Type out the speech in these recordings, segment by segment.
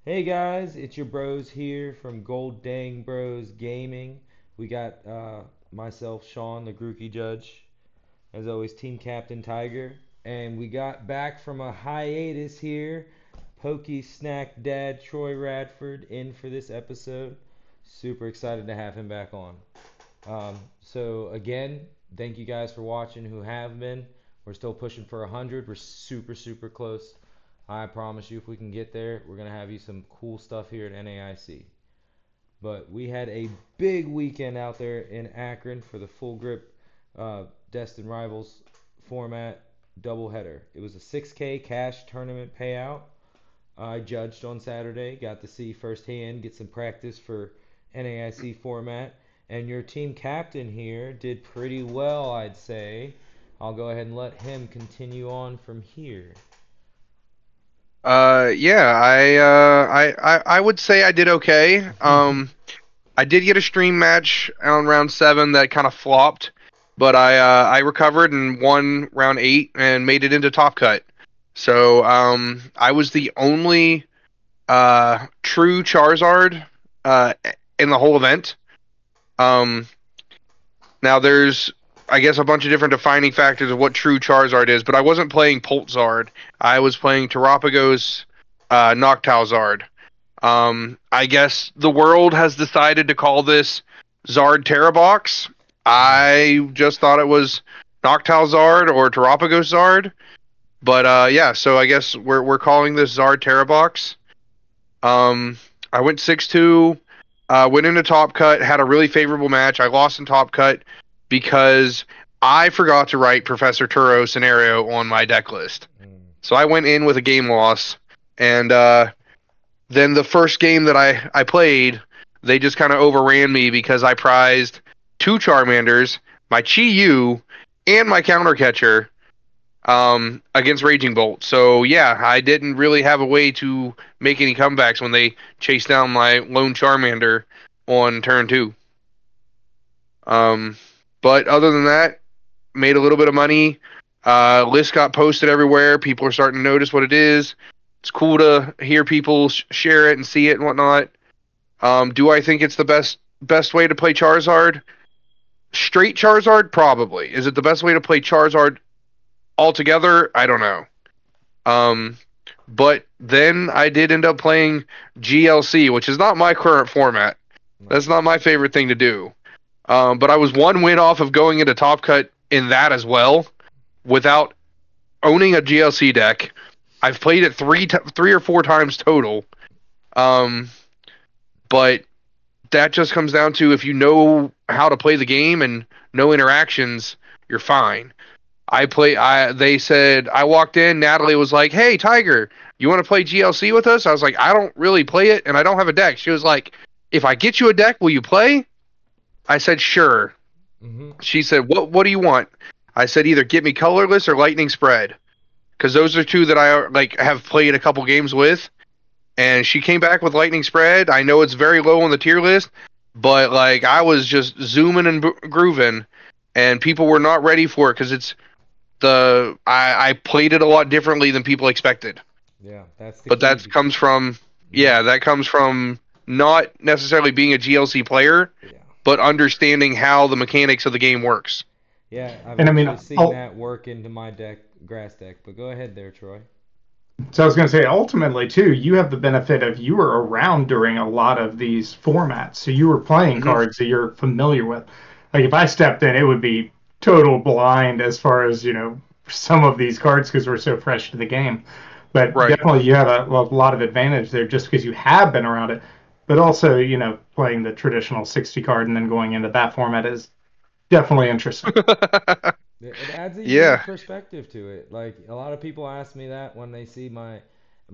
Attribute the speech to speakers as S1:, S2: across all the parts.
S1: Hey guys, it's your bros here from Gold Dang Bros Gaming. We got myself, Shawn, the Grookey Judge, as always, Team Captain Tiger, and we got back from a hiatus here. Pokey Snack Dad Troy Radford in for this episode. Super excited to have him back on. So again, thank you guys for watching who have been. We're still pushing for 100. We're super close. I promise you, if we can get there, we're gonna have you some cool stuff here at NAIC. But we had a big weekend out there in Akron for the full grip Destined Rivals format doubleheader. It was a 6K cash tournament payout. I judged on Saturday, got to see firsthand, get some practice for NAIC format, and your team captain here did pretty well, I'd say. I'll go ahead and let him continue on from here.
S2: Yeah, I would say I did okay. I did get a stream match on round seven that kind of flopped, but I recovered and won round eight and made it into top cut. So I was the only true Charizard in the whole event. Um, Now there's I guess a bunch of different defining factors of what true Charizard is, but I wasn't playing Poltzard. I was playing Terapagos Noctowl Zard. I guess the world has decided to call this Zard Terabox. I just thought it was Noctowl Zard or Terapagos Zard, but yeah. So I guess we're calling this Zard Terabox. Um, I went 6-2, went into top cut, had a really favorable match. I lost in top cut because I forgot to write Professor Turo scenario on my deck list.
S1: Mm.
S2: So I went in with a game loss, and then the first game that I played, they just kind of overran me because I prized two Charmanders, my Chi-Yu, and my counter catcher against Raging Bolt. So yeah, I didn't really have a way to make any comebacks when they chased down my lone Charmander on turn two. Um, but other than that, made a little bit of money. List got posted everywhere. People are starting to notice what it is. It's cool to hear people share it and see it and whatnot. Do I think it's the best way to play Charizard? Straight Charizard, probably. Is it the best way to play Charizard altogether? I don't know. Um, but then I did end up playing GLC, which is not my current format. That's
S1: Nice.
S2: not my favorite thing to do. But I was one win off of going into Top Cut in that as well, without owning a GLC deck. I've played it three or four times total. Um, but that just comes down to if you know how to play the game and no interactions, you're fine. They said I walked in, Natalie was like, "Hey Tiger, you want to play GLC with us?" I was like, "I don't really play it and I don't have a deck." She was like, "If I get you a deck, will you play?" I said, "Sure."
S1: Mhm.
S2: She said, "What do you want?" I said, "Either get me colorless or lightning spread." Because those are two that I like have played a couple games with, and she came back with lightning spread. I know it's very low on the tier list, but like I was just zooming and grooving, and people were not ready for it because I played it a lot differently than people expected.
S1: Yeah, that's the
S2: But
S1: key.
S2: that comes from
S1: Mhm.
S2: yeah, that comes from not necessarily being a GLC player,
S1: Yeah.
S2: but understanding how the mechanics of the game works.
S1: Yeah, I've
S3: And I mean,
S1: actually seen
S3: oh,
S1: that work into my deck, grass deck. But go ahead there, Troy.
S3: so I was going to say, ultimately, too, you have the benefit of you were around during a lot of these formats, so you were playing
S2: Hmm.
S3: cards that you're familiar with. Like if I stepped in, it would be total blind as far as some of these cards because we're so fresh to the game. But
S2: Right.
S3: definitely, you have a lot of advantage there just because you have been around it. But also, playing the traditional 60 card and then going into that format is definitely interesting.
S1: It adds a
S2: Yeah.
S1: unique perspective to it. Like a lot of people ask me that when they see my,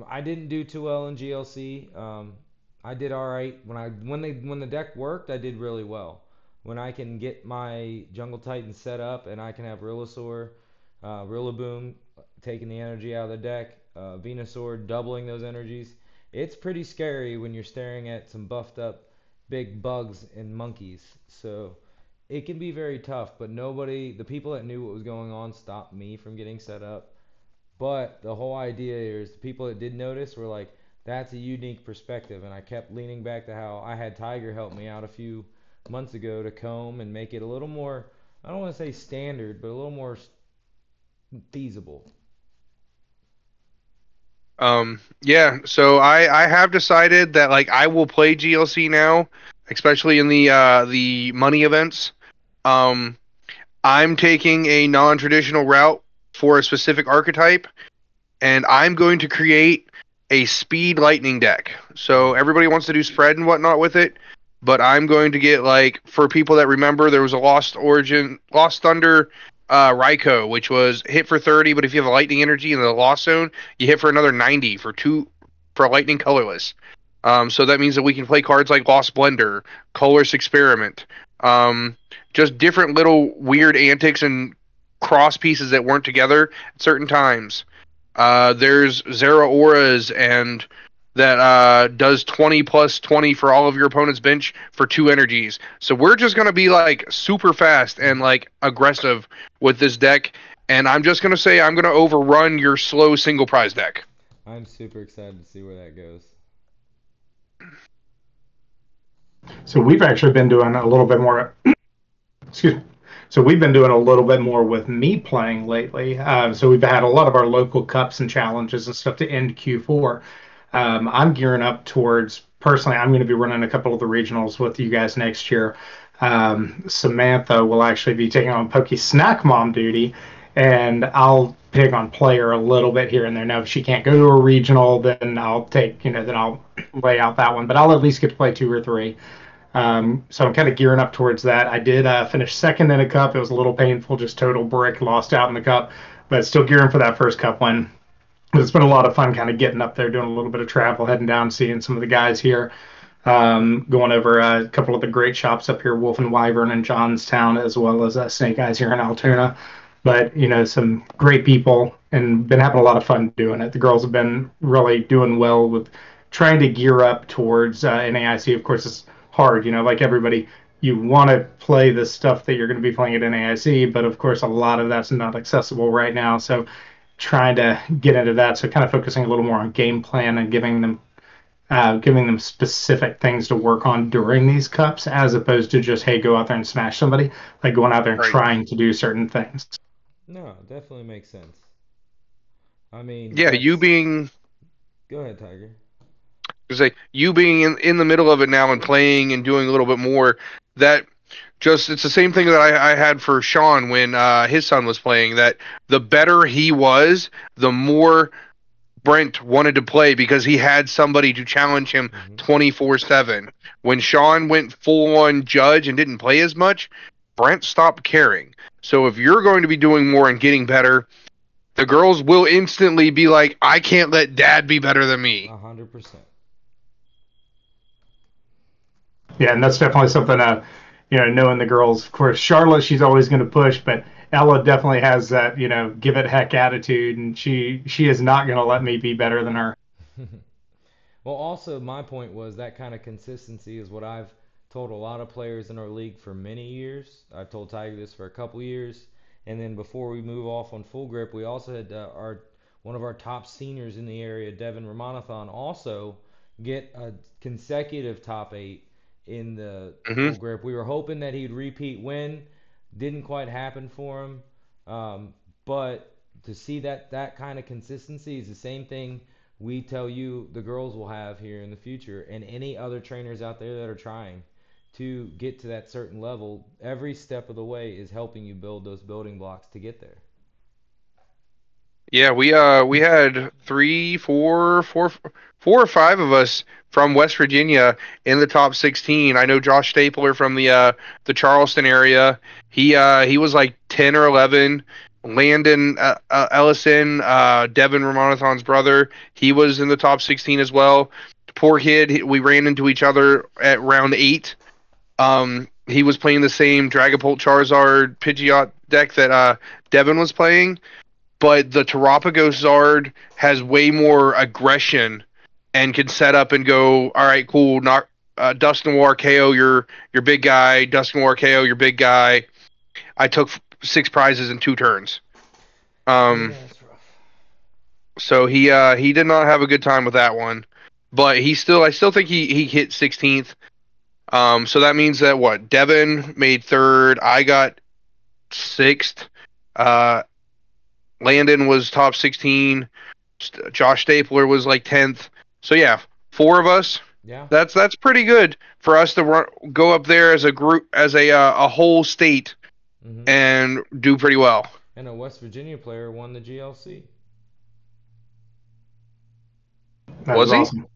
S1: I didn't do too well in GLC. I did all right when the deck worked. I did really well. When I can get my Jungle Titan set up and I can have Rillasaur, Rillaboom taking the energy out of the deck, Venusaur doubling those energies. It's pretty scary when you're staring at some buffed up big bugs and monkeys. So it can be very tough, but the people that knew what was going on stopped me from getting set up. But the whole idea is the people that did notice were like, that's a unique perspective. And I kept leaning back to how I had Tiger help me out a few months ago to comb and make it a little more, I don't want to say standard, but a little more feasible.
S2: Yeah, so I have decided that like I will play GLC now, especially in the money events. Um, I'm taking a non-traditional route for a specific archetype, and I'm going to create a speed lightning deck. So everybody wants to do spread and whatnot with it, but I'm going to get like for people that remember, there was a Lost Thunder Raikou, which was hit for 30, but if you have a lightning energy in the lost zone, you hit for another 90 for lightning colorless. So that means that we can play cards like Lost Blender, Colorless Experiment, just different little weird antics and cross pieces that weren't together at certain times. There's Zera Auras and that does 20 plus 20 for all of your opponent's bench for 2 energies. So we're just going to be like super fast and like aggressive with this deck. And I'm just going to say I'm going to overrun your slow single prize deck.
S1: I'm super excited to see where that goes.
S3: So we've actually been doing a little bit more. Excuse me. So we've been doing a little bit more with me playing lately. So we've had a lot of our local cups and challenges and stuff to end Q4. I'm gearing up towards, personally, I'm going to be running a couple of the regionals with you guys next year. Samantha will actually be taking on Pokey Snack Mom duty, and I'll pick on player a little bit here and there. Now, if she can't go to a regional, then I'll lay out that one, but I'll at least get to play 2 or 3. So I'm kind of gearing up towards that. I did finish second in a cup. It was a little painful, just total brick, lost out in the cup, but still gearing for that first cup win. It's been a lot of fun kind of getting up there, doing a little bit of travel, heading down, seeing some of the guys here, going over a couple of the great shops up here, Wolf and Wyvern in Johnstown, as well as Snake Eyes here in Altoona. But, some great people, and been having a lot of fun doing it. The girls have been really doing well with trying to gear up towards NAIC. Of course, it's hard, like everybody, you want to play the stuff that you're going to be playing at NAIC, but of course a lot of that's not accessible right now. So trying to get into that, so kind of focusing a little more on game plan and giving them specific things to work on during these cups, as opposed to just, hey, go out there and smash somebody, like going out there and trying to do certain things.
S1: No, it definitely makes sense. I mean,
S2: yeah, you being
S1: go ahead, Tiger.
S2: Say you being in the middle of it now and playing and doing a little bit more, that just it's the same thing that I had for Shawn when his son was playing, that the better he was, the more Brent wanted to play because he had somebody to challenge him 24/7. When Shawn went full on judge and didn't play as much, Brent stopped caring. So if you're going to be doing more and getting better, the girls will instantly be like, I can't let dad be better than me.
S1: 100%.
S3: Yeah, and that's definitely something, knowing the girls. Of course, Charlotte, she's always going to push, but Ella definitely has that, give it heck attitude, and she is not going to let me be better than her.
S1: Well, also, my point was that kind of consistency is what I've told a lot of players in our league for many years. I've told Tiger this for a couple years, and then before we move off on Full Grip, we also had one of our top seniors in the area, Devin Ramanathan, also get a consecutive top 8 in the Full Grip. We were hoping that he'd repeat win. Didn't quite happen for him. But to see that kind of consistency is the same thing we tell you the girls will have here in the future, and any other trainers out there that are trying to get to that certain level. Every step of the way is helping you build those building blocks to get there.
S2: Yeah, we had 4 or 5 of us from West Virginia in the top 16. I know Josh Stapler from the Charleston area. He was like 10 or 11. Landon Ellison, Devin Ramanathan's brother, he was in the top 16 as well. Poor kid, we ran into each other at round 8. He was playing the same Dragapult Charizard Pidgeot deck that Devin was playing, but the Terapagos Zard has way more aggression and can set up and go, all right, cool, knock Dustin War KO your big guy, Dustin War KO your big guy. I took 6 prizes in 2 turns.
S1: Yeah, that's rough.
S2: So he did not have a good time with that one. but I still think he hit 16th. So that means that what? Devin made 3rd. I got 6th. Landon was top 16. Josh Stapler was like 10th. So yeah, 4 of us.
S1: Yeah.
S2: That's pretty good for us to go up there as a group, as a whole state, and do pretty well.
S1: And a West Virginia player won the GLC.
S3: That was awesome.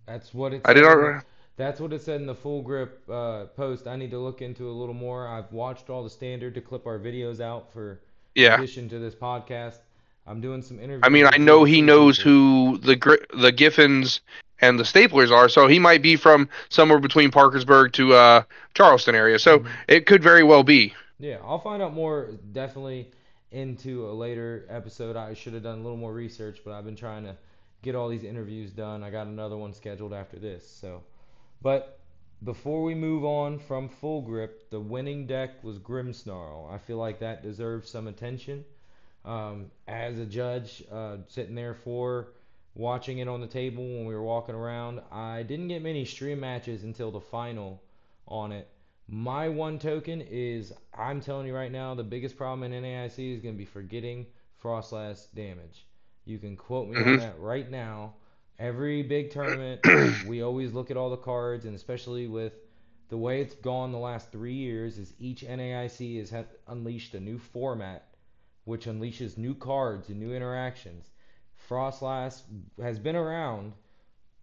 S1: That's what it said. That's what it said in the Full Grip post. I need to look into a little more. I've watched all the standard to clip our videos out for addition to this podcast. I'm doing some interviews.
S2: I mean, I know he knows who the Giffins and the Staplers are, so he might be from somewhere between Parkersburg to Charleston area. So it could very well be.
S1: Yeah, I'll find out more definitely into a later episode. I should have done a little more research, but I've been trying to get all these interviews done. I got another one scheduled after this. So, but before we move on from Full Grip, the winning deck was Grimmsnarl. I feel like that deserves some attention. As a judge, sitting there watching it on the table when we were walking around, I didn't get many stream matches until the final on it. My one token is, I'm telling you right now, the biggest problem in NAIC is going to be forgetting Frostlass damage. You can quote me on that right now. Every big tournament, we always look at all the cards, and especially with the way it's gone the last 3 years, is each NAIC has unleashed a new format, which unleashes new cards and new interactions. Frostlass has been around,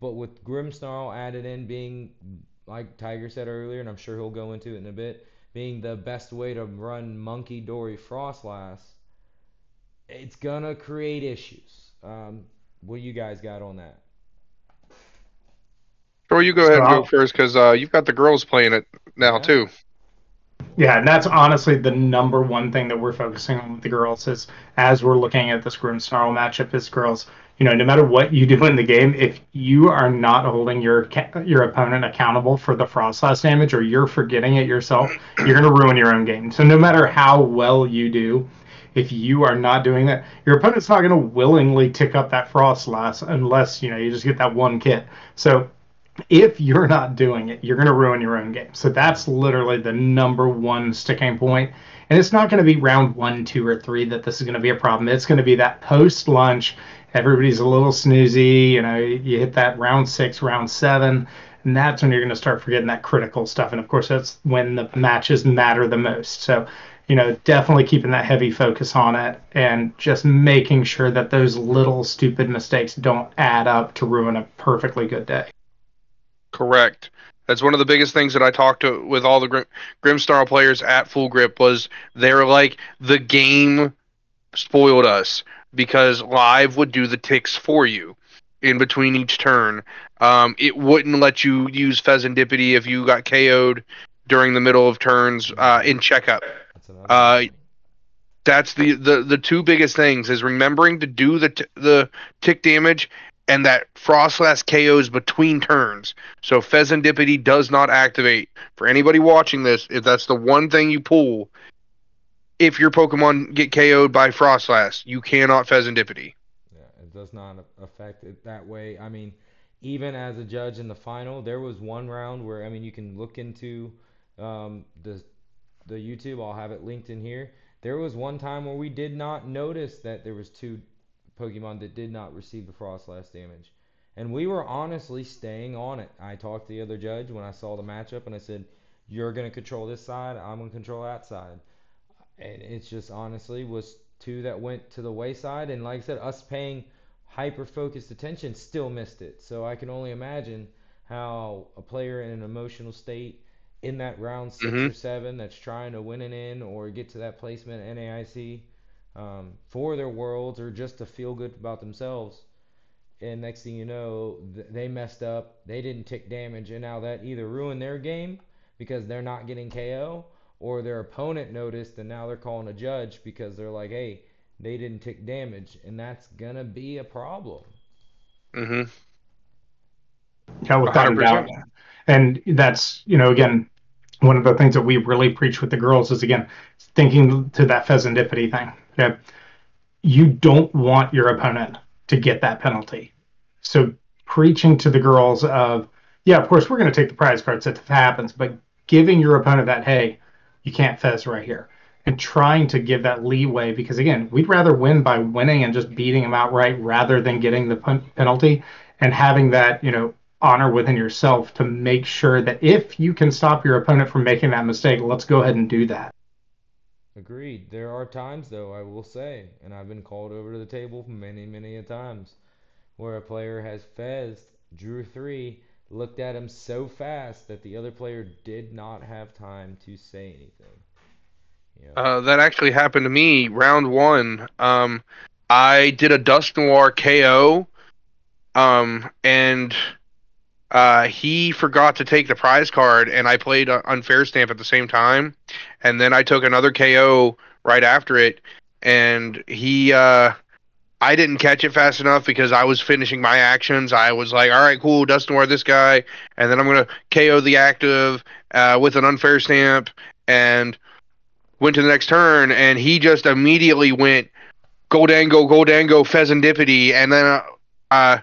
S1: but with Grimmsnarl added in being, like Tiger said earlier, and I'm sure he'll go into it in a bit, being the best way to run Monkey Dory Frostlass, it's gonna create issues. What you guys got on that?
S2: Sure, you go ahead and go first, because you've got the girls playing it now too.
S3: Yeah, and that's honestly the number one thing that we're focusing on with the girls is, as we're looking at this Grimmsnarl matchup, is girls, no matter what you do in the game, if you are not holding your opponent accountable for the Frostlass damage, or you're forgetting it yourself, you're going to ruin your own game. So no matter how well you do, if you are not doing that, your opponent's not going to willingly tick up that Frostlass unless, you just get that one kit. So if you're not doing it, you're going to ruin your own game. So that's literally the number one sticking point. And it's not going to be round 1, 2, or 3 that this is going to be a problem. It's going to be that post-lunch, everybody's a little snoozy, you hit that round 6, round 7, and that's when you're going to start forgetting that critical stuff. And of course, that's when the matches matter the most. So, definitely keeping that heavy focus on it and just making sure that those little stupid mistakes don't add up to ruin a perfectly good day.
S2: Correct. That's one of the biggest things that I talked to with all the Grimmsnarl players at Full Grip was they're like, the game spoiled us because live would do the ticks for you in between each turn. It wouldn't let you use Pheasantipity if you got KO'd during the middle of turns in checkup. That's the two biggest things, is remembering to do the tick damage and that Frostlass KOs between turns. So Pheasantipity does not activate. For anybody watching this, if that's the one thing you pull, if your Pokemon get KO'd by Frostlass, you cannot Pheasantipity.
S1: Yeah, it does not affect it that way. I mean, even as a judge in the final, there was one round where, you can look into the YouTube. I'll have it linked in here. There was one time where we did not notice that there was 2 Pokemon that did not receive the Frostlass damage. And we were honestly staying on it. I talked to the other judge when I saw the matchup, and I said, you're going to control this side, I'm going to control that side. And it's just honestly was 2 that went to the wayside. And like I said, us paying hyper-focused attention still missed it. So I can only imagine how a player in an emotional state in that round 6 or 7 that's trying to win an in or get to that placement at NAIC, for their worlds or just to feel good about themselves, and next thing you know, they messed up, they didn't tick damage, and now that either ruined their game because they're not getting KO, or their opponent noticed and now they're calling a judge because they're like, hey, they didn't tick damage, and that's gonna be a problem.
S3: Yeah, without a doubt. And that's, again, one of the things that we really preach with the girls is, again, thinking to that Pheasantipity thing. You don't want your opponent to get that penalty. So preaching to the girls of, yeah, of course we're going to take the prize cards if it happens, but giving your opponent that, hey, you can't fez right here, and trying to give that leeway, because again, we'd rather win by winning and just beating them outright rather than getting the penalty, and having that, honor within yourself to make sure that if you can stop your opponent from making that mistake, let's go ahead and do that.
S1: Agreed. There are times, though, I will say, and I've been called over to the table many, many a times, where a player has fezzed, drew three, looked at him so fast that the other player did not have time to say anything.
S2: That actually happened to me round one. I did a Dust Noir KO, and he forgot to take the prize card, and I played Unfair Stamp at the same time, and then I took another KO right after it, and I didn't catch it fast enough because I was finishing my actions. I was like, all right, cool, Dust Noir this guy, and then I'm going to KO the active with an Unfair Stamp, and went to the next turn, and he just immediately went Goldango, Pheasantipity, and then I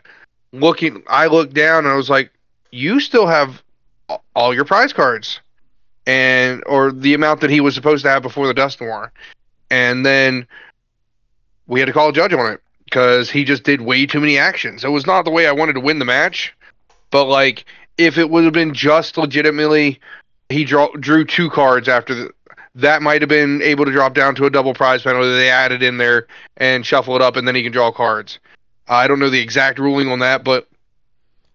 S2: looked down and I was like, you still have all your prize cards, or the amount that he was supposed to have before the Dust Noir, and then we had to call a judge on it because he just did way too many actions. It was not the way I wanted to win the match, but like if it would have been just legitimately, he drew two cards after that might have been able to drop down to a double prize penalty. They added in there and shuffle it up, and then he can draw cards. I don't know the exact ruling on that, but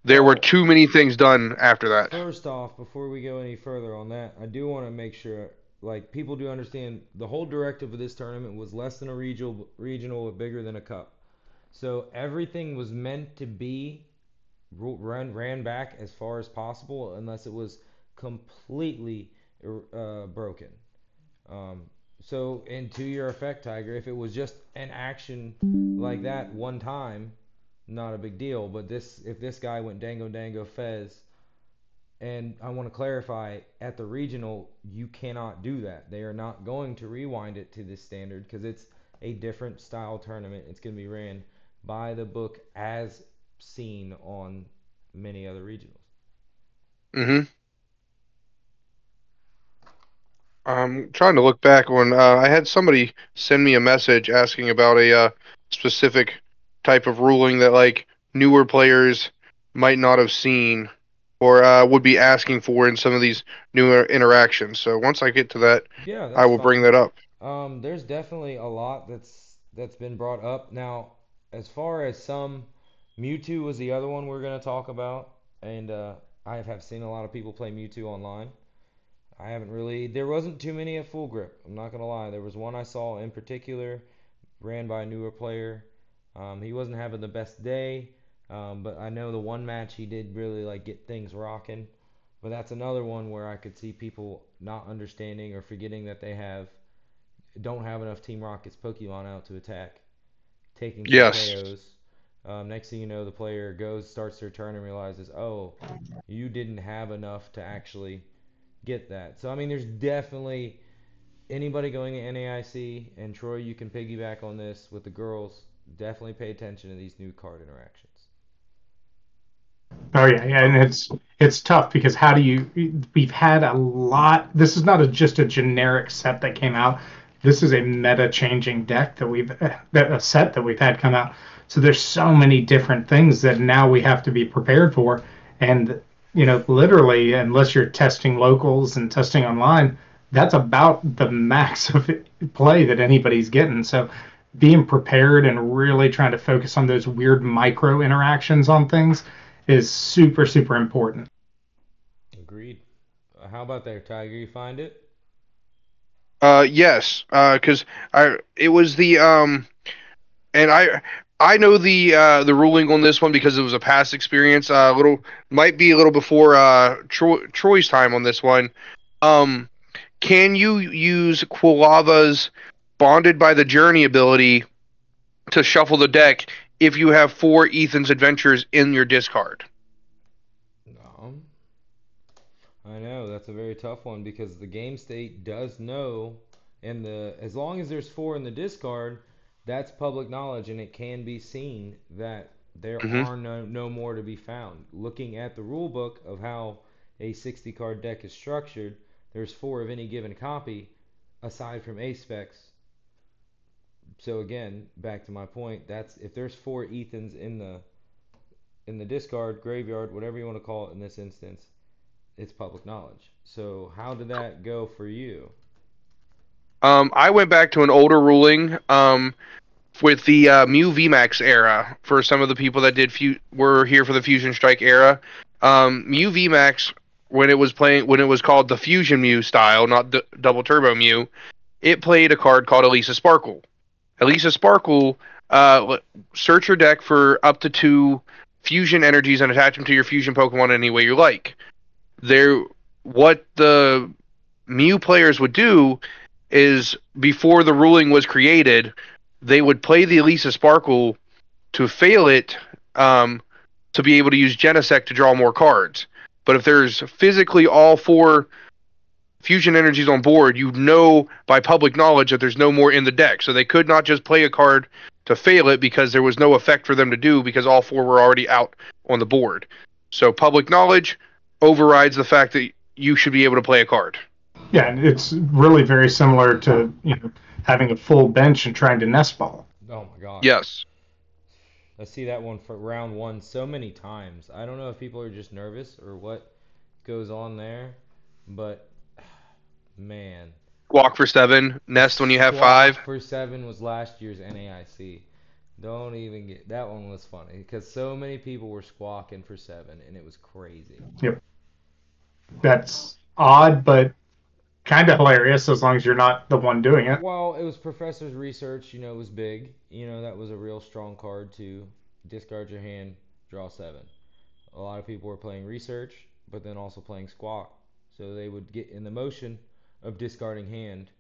S2: there were too many things done after that.
S1: First off, before we go any further on that, I do want to make sure, like, people do understand the whole directive of this tournament was less than a regional, bigger than a cup. So everything was meant to be ran back as far as possible, unless it was completely broken. And to your effect, Tiger, if it was just an action like that one time, not a big deal. But if this guy went dango fez, and I want to clarify, at the regional, you cannot do that. They are not going to rewind it to this standard because it's a different style tournament. It's going to be ran by the book as seen on many other regionals.
S2: Mm-hmm. I'm trying to look back when I had somebody send me a message asking about a specific type of ruling that like newer players might not have seen or would be asking for in some of these newer interactions. So once I get to that,
S1: Yeah,
S2: I
S1: that's
S2: will bring
S1: fine.
S2: that up.
S1: There's definitely a lot that's been brought up. Now, as far as some, Mewtwo was the other one we're going to talk about, and I have seen a lot of people play Mewtwo online. I haven't really. There wasn't too many at Full Grip. I'm not gonna lie. There was one I saw in particular, ran by a newer player. He wasn't having the best day, but I know the one match he did really like get things rocking. But that's another one where I could see people not understanding or forgetting that they don't have enough Team Rocket's Pokemon out to attack, taking two
S2: Yes.
S1: KOs. Next thing you know, the player starts their turn and realizes, oh, you didn't have enough to actually get that. So I mean, there's definitely anybody going to NAIC, and Troy, you can piggyback on this with the girls. Definitely pay attention to these new card interactions.
S3: Oh yeah, and it's tough because how do you? We've had a lot. This is not just a generic set that came out. This is a meta-changing deck a set that we've had come out. So there's so many different things that now we have to be prepared for, and literally, unless you're testing locals and testing online, that's about the max of play that anybody's getting. So being prepared and really trying to focus on those weird micro interactions on things is super, super important.
S1: Agreed. How about there, Tiger? You find it?
S2: Yes. Because it was and I know the ruling on this one because it was a past experience. Might be a little before Troy's time on this one. Um, can you use Quilava's Bonded by the Journey ability to shuffle the deck if you have 4 Ethan's Adventures in your discard?
S1: No. I know that's a very tough one because the game state does know, and as long as there's 4 in the discard, that's public knowledge, and it can be seen that there
S2: Hmm.
S1: are no more to be found. Looking at the rule book of how a 60 card deck is structured, there's 4 of any given copy aside from A specs. So again, back to my point, that's if there's 4 Ethans in the discard, graveyard, whatever you want to call it in this instance, it's public knowledge. So how did that go for you?
S2: I went back to an older ruling with the Mew VMAX era for some of the people that were here for the Fusion Strike era. Mew VMAX, when it was called the Fusion Mew style, not the Double Turbo Mew, it played a card called Elisa Sparkle. Elisa Sparkle, search your deck for up to 2 fusion energies and attach them to your fusion Pokemon any way you like. What the Mew players would do is, before the ruling was created, they would play the Elisa Sparkle to fail it, to be able to use Genesect to draw more cards. But if there's physically all 4 fusion energies on board, you know by public knowledge that there's no more in the deck. So they could not just play a card to fail it because there was no effect for them to do because all 4 were already out on the board. So public knowledge overrides the fact that you should be able to play a card.
S3: Yeah, and it's really very similar to having a full bench and trying to nest ball.
S1: Oh my gosh.
S2: Yes.
S1: I see that one for round 1 so many times. I don't know if people are just nervous or what goes on there, but man.
S2: Walk for 7, nest when you have
S1: Squawk
S2: 5.
S1: for 7 was last year's NAIC. Don't even get that one was funny because so many people were squawking for 7 and it was crazy.
S3: Yep. That's odd, but kind of hilarious as long as you're not the one doing it.
S1: Well, it was Professor's Research, it was big. That was a real strong card to discard your hand, draw 7. A lot of people were playing Research, but then also playing Squawk. So they would get in the motion of discarding hand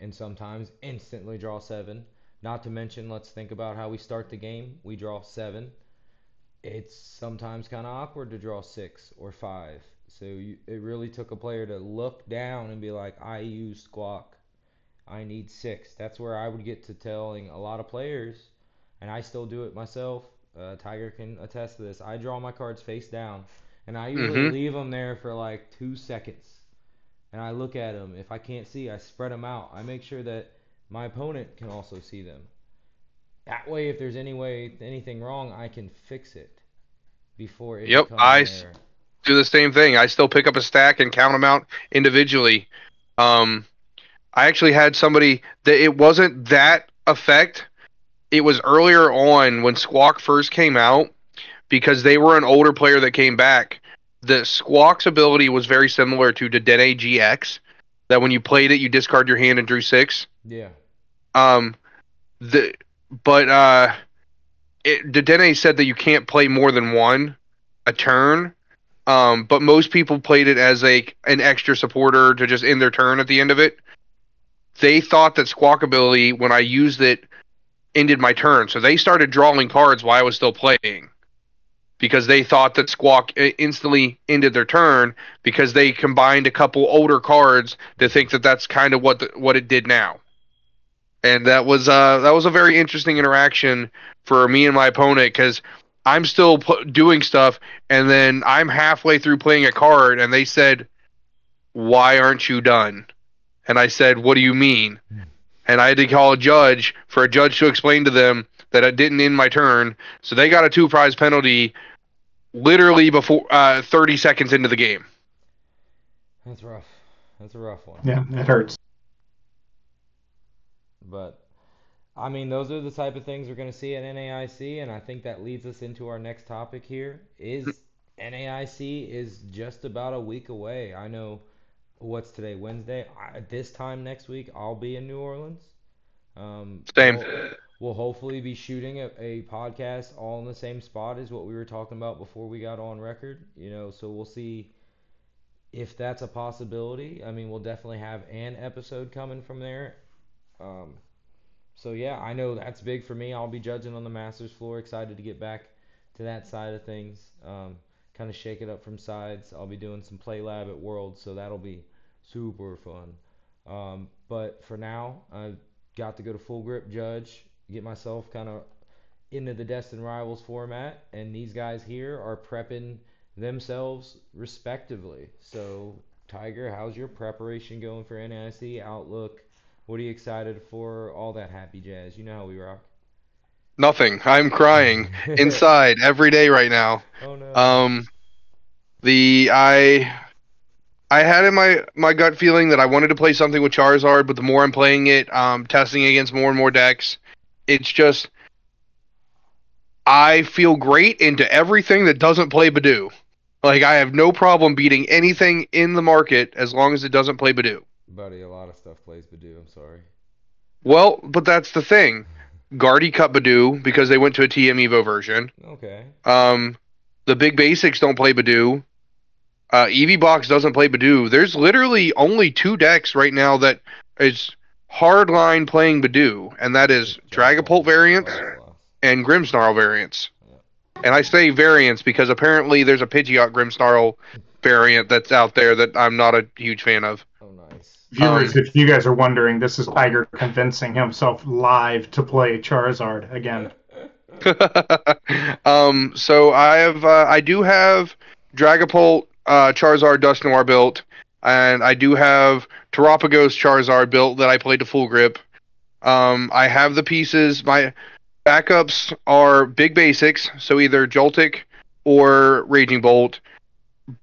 S1: and sometimes instantly draw 7. Not to mention, let's think about how we start the game. We draw 7. It's sometimes kind of awkward to draw 6 or 5. So it really took a player to look down and be like, I use Squawk. I need 6. That's where I would get to telling a lot of players, and I still do it myself. Tiger can attest to this. I draw my cards face down, and I usually leave them there for like 2 seconds. And I look at them. If I can't see, I spread them out. I make sure that my opponent can also see them. That way, if there's anything wrong, I can fix it before it
S2: Yep,
S1: becomes
S2: I
S1: an error.
S2: do the same thing. I still pick up a stack and count them out individually. I actually had somebody that it wasn't that effect. It was earlier on when Squawk first came out, because they were an older player that came back. The Squawk's ability was very similar to Dedenne GX, that when you played it, you discard your hand and drew 6.
S1: Yeah.
S2: Um, the but Dedenne said that you can't play more than one a turn. But most people played it as an extra supporter to just end their turn at the end of it. They thought that Squawk ability, when I used it, ended my turn. So they started drawing cards while I was still playing, because they thought that Squawk instantly ended their turn, because they combined a couple older cards to think that that's kind of what it did now. And that was a very interesting interaction for me and my opponent, because I'm still doing stuff, and then I'm halfway through playing a card, and they said, "Why aren't you done?" And I said, "What do you mean?" And I had to call a judge for a judge to explain to them that I didn't end my turn. So they got a 2 prize penalty literally before 30 seconds into the game.
S1: That's rough. That's a rough one.
S3: Yeah, it hurts.
S1: But I mean, those are the type of things we're going to see at NAIC, and I think that leads us into our next topic here. Is NAIC is just about a week away. I know, what's today, Wednesday? This time next week, I'll be in New Orleans.
S2: Same.
S1: We'll hopefully be shooting a podcast all in the same spot as what we were talking about before we got on record. So we'll see if that's a possibility. I mean, we'll definitely have an episode coming from there. So yeah, I know that's big for me. I'll be judging on the Masters floor. Excited to get back to that side of things. Kind of shake it up from sides. I'll be doing some play lab at Worlds, so that'll be super fun. But for now, I've got to go to Full Grip judge, get myself kind of into the Destined Rivals format, and these guys here are prepping themselves respectively. So, Tiger, how's your preparation going for NAIC outlook? What are you excited for? All that happy jazz. You know how we rock.
S2: Nothing. I'm crying inside every day right now.
S1: Oh no.
S2: Um, the I had in my gut feeling that I wanted to play something with Charizard, but the more I'm playing it, testing against more and more decks, it's just I feel great into everything that doesn't play Badoo. Like I have no problem beating anything in the market as long as it doesn't play Badoo.
S1: Buddy, a lot of stuff plays Badoo. I'm sorry.
S2: Well, but that's the thing. Guardy cut Badoo because they went to a TM Evo version.
S1: Okay.
S2: The big basics don't play Badoo. EV Box doesn't play Badoo. There's literally only 2 decks right now that is hardline playing Badoo, and that is Dragapult variants and Grimmsnarl variants. And I say variants because apparently there's a Pidgeot Grimmsnarl variant that's out there that I'm not a huge fan of.
S1: Oh, nice.
S3: Viewers, if you guys are wondering, this is Tiger convincing himself live to play Charizard again.
S2: So I do have Dragapult, Charizard, Dusknoir built, and I do have Terapagos Charizard built that I played to full grip. I have the pieces. My backups are big basics, so either Joltik or Raging Bolt,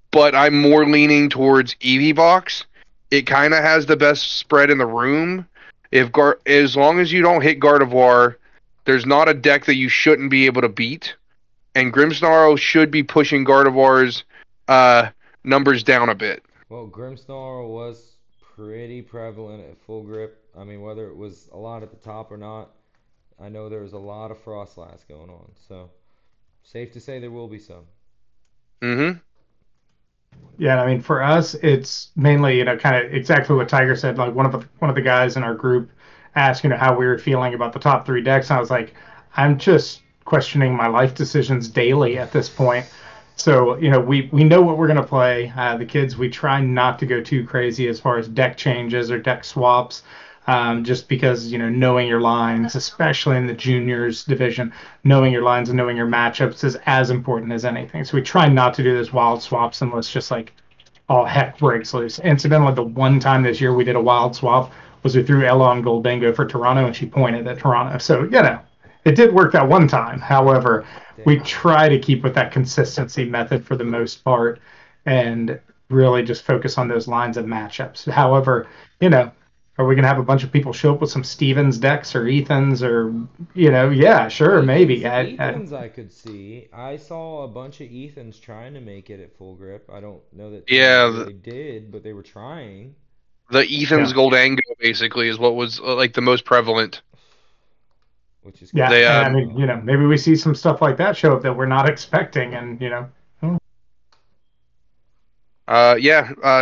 S2: but I'm more leaning towards EV Box. It kind of has the best spread in the room. As long as you don't hit Gardevoir, there's not a deck that you shouldn't be able to beat, and Grimmsnarl should be pushing Gardevoir's numbers down a bit.
S1: Well, Grimmsnarl was pretty prevalent at full grip. I mean, whether it was a lot at the top or not, I know there was a lot of Frostlass going on. So, safe to say there will be some.
S2: Mm-hmm.
S3: Yeah, I mean, for us, it's mainly, kind of exactly what Tiger said. Like one of the guys in our group asked, how we were feeling about the top 3 decks, and I was like, I'm just questioning my life decisions daily at this point. So, we know what we're going to play. The kids, we try not to go too crazy as far as deck changes or deck swaps, just because, knowing your lines, especially in the juniors division, knowing your lines and knowing your matchups is as important as anything. So we try not to do those wild swaps unless just like all heck breaks loose. Incidentally, the one time this year we did a wild swap was we threw Ella on Goldango for Toronto, and she pointed at Toronto. So, it did work that one time. However, we try to keep with that consistency method for the most part and really just focus on those lines of matchups. However, are we going to have a bunch of people show up with some Stevens decks or Ethans or, yeah, sure, maybe.
S1: Ethans I could see. I saw a bunch of Ethans trying to make it at full grip. I don't know that they really did, but they were trying.
S2: The Ethan's Goldango basically is what was like the most prevalent.
S1: Which is
S3: yeah, and I mean, maybe we see some stuff like that show up that we're not expecting, and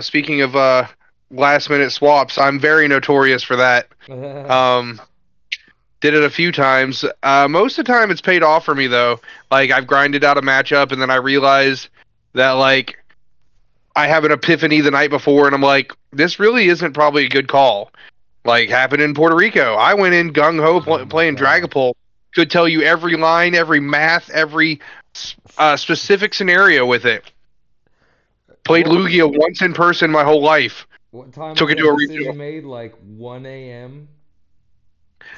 S2: speaking of last minute swaps, I'm very notorious for that. Did it a few times. Most of the time, it's paid off for me though. Like I've grinded out a matchup, and then I realize that like I have an epiphany the night before, and I'm like, this really isn't probably a good call. Like happened in Puerto Rico. I went in gung-ho playing Dragapult. Could tell you every line, every math, every specific scenario with it. Played Lugia once in person my whole life.
S1: What time
S2: took
S1: was
S2: it to a
S1: decision
S2: regional
S1: made? Like 1 a.m.?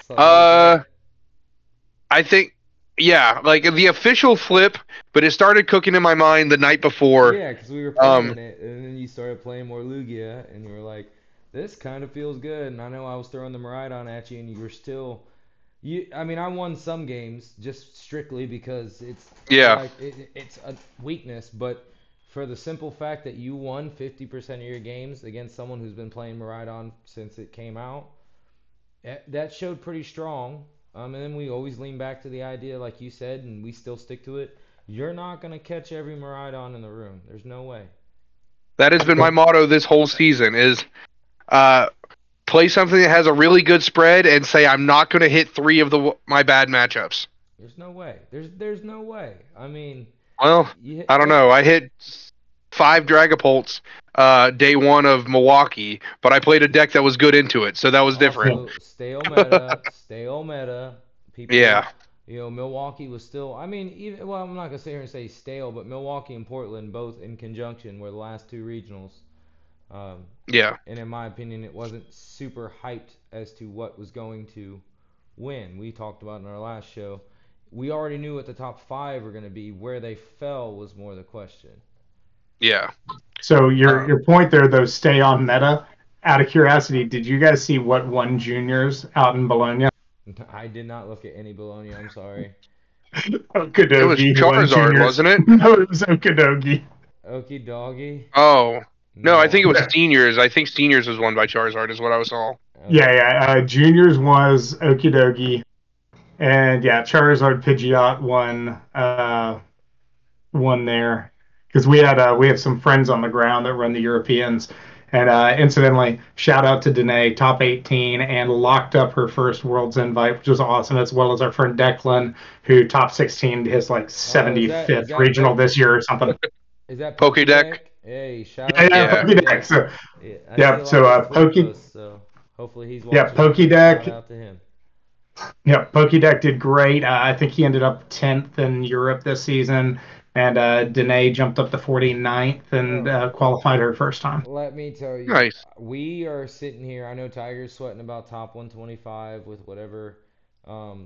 S2: I think, yeah, like the official flip, but it started cooking in my mind the night before.
S1: Yeah, because we were playing it, and then you started playing more Lugia, and you were like, this kind of feels good. And I know I was throwing the Miraidon at you, and you were still... I mean, I won some games just strictly because it's it's a weakness, but for the simple fact that you won 50% of your games against someone who's been playing Miraidon since it came out, that showed pretty strong. And then we always lean back to the idea, like you said, and we still stick to it. You're not going to catch every Miraidon in the room. There's no way.
S2: That has been my motto this whole season is play something that has a really good spread and say I'm not going to hit 3 of my bad matchups.
S1: There's no way. There's no way. I mean...
S2: Well, I don't know. I hit 5 Dragapults day 1 of Milwaukee, but I played a deck that was good into it, so that was different.
S1: Stale meta. People, Milwaukee was still. I mean, even well, I'm not gonna sit here and say stale, but Milwaukee and Portland both in conjunction were the last two regionals. Um,
S2: Yeah.
S1: and in my opinion, it wasn't super hyped as to what was going to win. We talked about in our last show. We already knew what the top five were going to be. Where they fell was more the question.
S2: Yeah.
S3: So your point there, though, stay on meta. Out of curiosity, did you guys see what won juniors out in Bologna?
S1: I did not look at any Bologna. I'm sorry.
S2: It was
S3: Okadogi won
S2: Charizard,
S3: juniors.
S2: wasn't it?
S3: No, it was Okadogi.
S1: Okie doggy.
S2: Oh. No, I
S1: No.
S2: think it was seniors. I think seniors was won by Charizard, is what I saw.
S1: Okay.
S3: Yeah. Juniors was Okidogi, and yeah, Charizard Pidgeot won there because we have some friends on the ground that run the Europeans. And incidentally, shout out to Danae, top 18, and locked up her first Worlds invite, which was awesome, as well as our friend Declan, who top 16 his like 75th regional this year or something.
S1: Is that
S2: Pokédeck?
S1: Hey, shout out
S3: Yeah,
S1: to
S2: Yeah.
S3: Pokédeck. So,
S1: yeah, so hopefully he's watching.
S3: Pokédeck.
S1: Shout out to him.
S3: Yeah, Pokédeck did great. I think he ended up 10th in Europe this season, and Danae jumped up to 49th and qualified her first time.
S1: Let me tell you,
S2: Nice.
S1: we are sitting here. I know Tiger's sweating about top 125 with whatever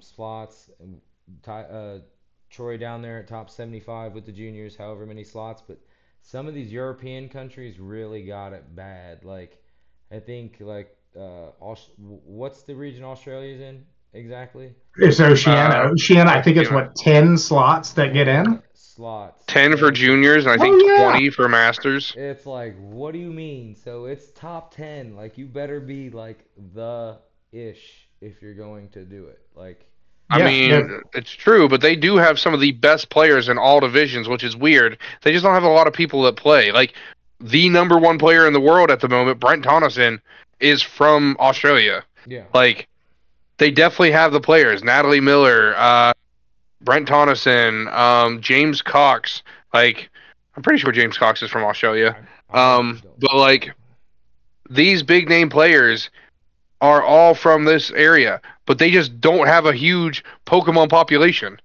S1: slots. Troy down there at top 75 with the juniors, however many slots. But some of these European countries really got it bad. Like, I think, like, what's the region Australia's in exactly?
S3: It's Oceania. Oceania, I think it's what, 10 slots that get in?
S1: Slots.
S2: 10 for juniors, and I think 20 for masters.
S1: It's like, what do you mean? So it's top 10. Like, you better be, like, the-ish if you're going to do it. Like,
S2: I mean, it's true, but they do have some of the best players in all divisions, which is weird. They just don't have a lot of people that play. Like, the number one player in the world at the moment, Brent Tonneson, is from Australia.
S1: yeah.
S2: Like, they definitely have the players. Natalie Miller, Brent Tonneson, James Cox. Like, I'm pretty sure James Cox is from Australia. But, like, these big name players are all from this area, but they just don't have a huge Pokemon population.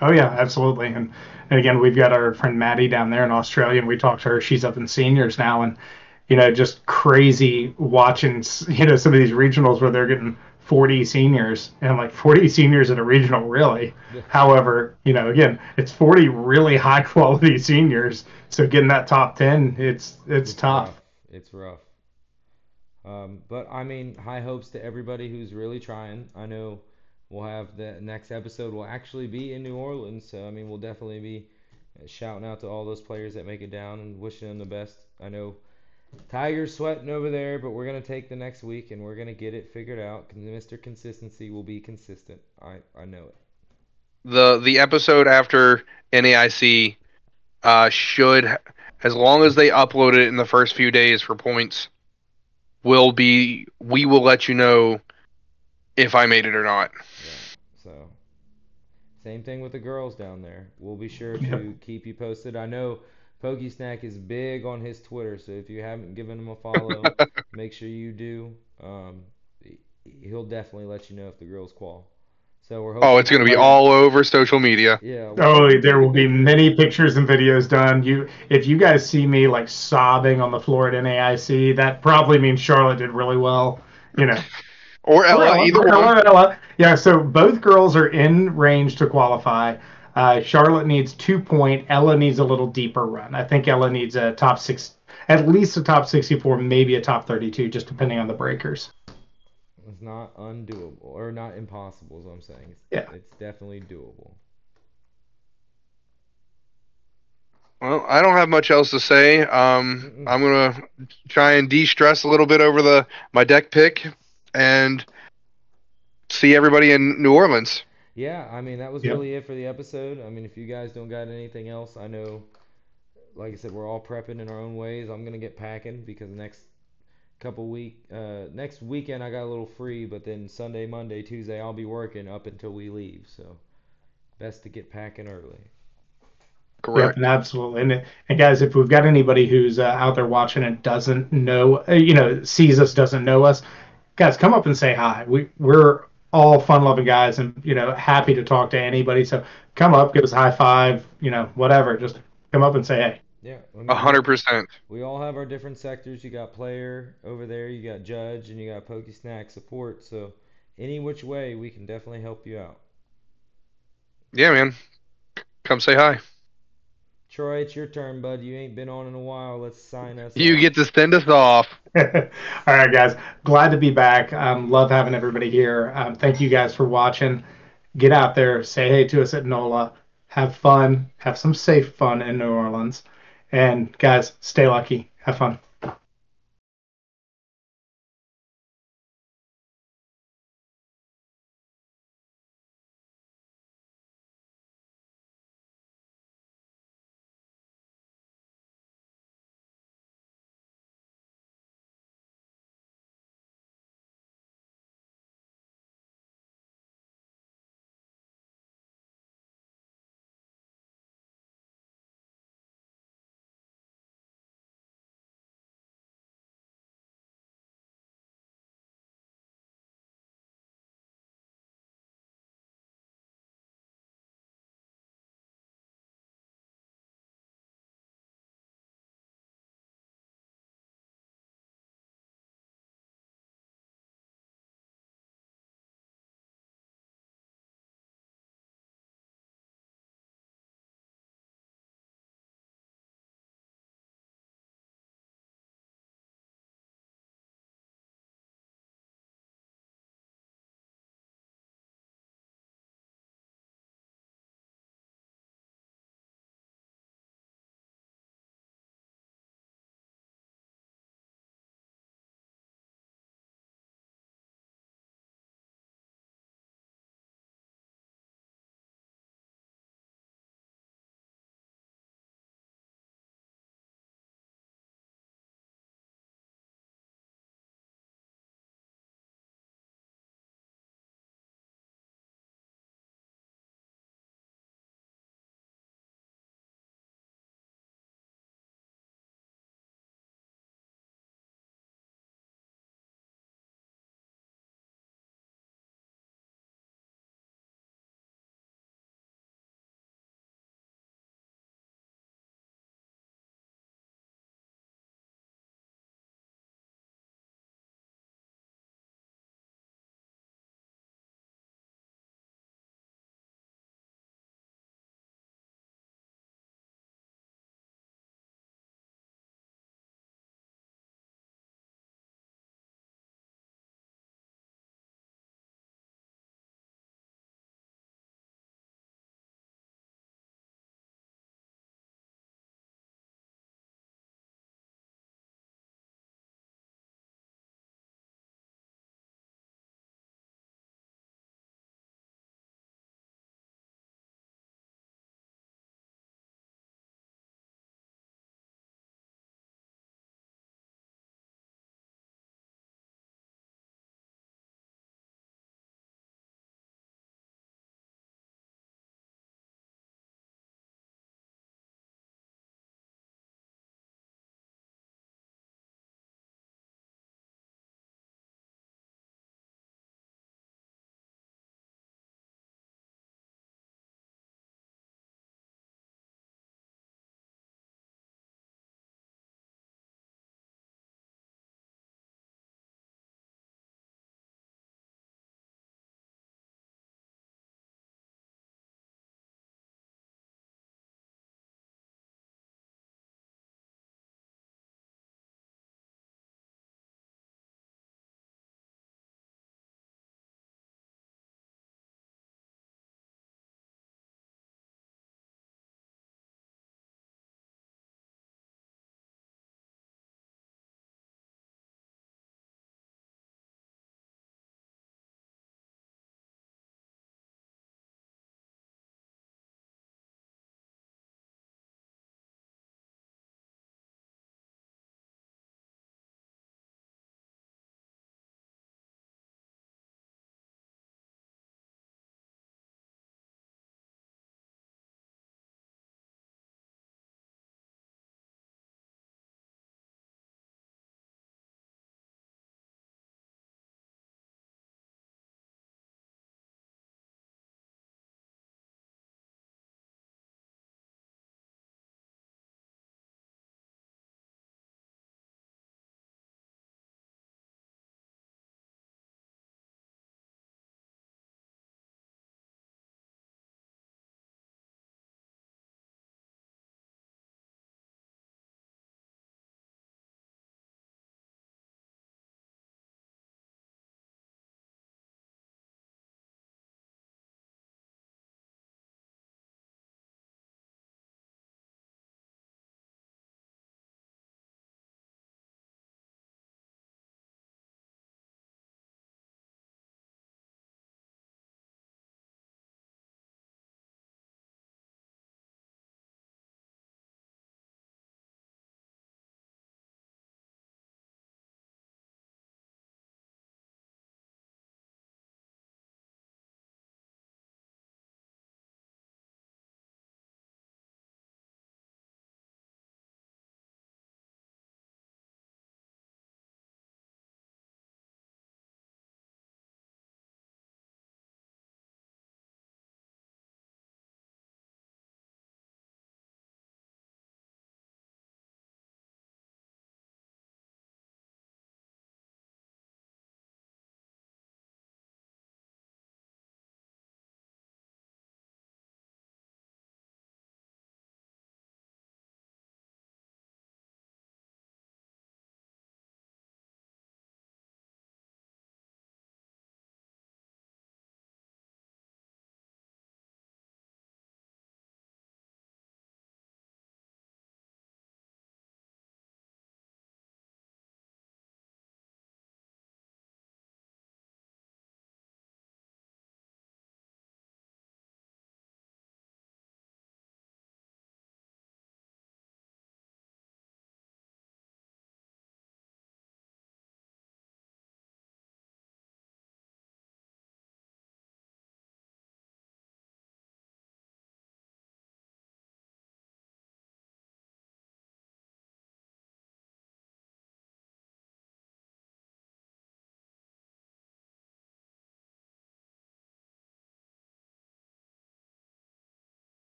S3: Oh yeah, absolutely. And again, we've got our friend Maddie down there in Australia, and we talked to her. She's up in seniors now, and just crazy watching some of these regionals where they're getting 40 seniors, and I'm like, 40 seniors in a regional, really? However, again, it's 40 really high quality seniors, so getting that top 10, it's tough.
S1: Rough. It's rough. But I mean, high hopes to everybody who's really trying. I know we'll have the next episode will actually be in New Orleans, so I mean, we'll definitely be shouting out to all those players that make it down and wishing them the best. I know Tiger's sweating over there, but we're gonna take the next week and we're gonna get it figured out. Mr. Consistency will be consistent. I know it.
S2: The episode after NAIC should, as long as they upload it in the first few days for points, we will let you know if I made it or not.
S1: Yeah. So same thing with the girls down there. We'll be sure to keep you posted. I know Pokesnack is big on his Twitter, so if you haven't given him a follow, make sure you do. He'll definitely let you know if the girls qual. So we're hoping.
S2: Oh, it's going to be all over social media.
S1: Yeah.
S3: Oh, there will be many pictures and videos done. If you guys see me like sobbing on the floor at NAIC, that probably means Charlotte did really well.
S2: Or Ella, either one.
S3: Or Ella. Yeah, so both girls are in range to qualify. Charlotte needs 2 point. Ella needs a little deeper run. I think Ella needs a top 6, at least a top 64, maybe a top 32, just depending on the breakers.
S1: It's not undoable, or not impossible, is what I'm saying. It's definitely doable.
S2: Well, I don't have much else to say. I'm gonna try and de-stress a little bit over my deck pick, and see everybody in New Orleans.
S1: Yeah, I mean, that was really it for the episode. I mean, if you guys don't got anything else, I know, like I said, we're all prepping in our own ways. I'm gonna get packing because next weekend I got a little free, but then Sunday, Monday, Tuesday I'll be working up until we leave. So best to get packing early.
S2: Correct.
S3: Yep, absolutely. And guys, if we've got anybody who's out there watching and doesn't know, sees us, doesn't know us, guys, come up and say hi. We're all fun-loving guys, and happy to talk to anybody. So come up, give us a high five, whatever. Just come up and say hey.
S1: Yeah, I mean,
S2: 100%.
S1: we all have our different sectors. You got player over there, you got judge, and you got Pokey Snack support. So any which way, we can definitely help you out.
S2: Yeah, man. Come say hi.
S1: Troy, it's your turn, bud. You ain't been on in a while. Let's sign us
S2: You
S1: off.
S2: get to send us off.
S3: All right, guys. Glad to be back. Love having everybody here. Thank you guys for watching. Get out there, say hey to us at NOLA. Have fun. Have some safe fun in New Orleans. And guys, stay lucky. Have fun.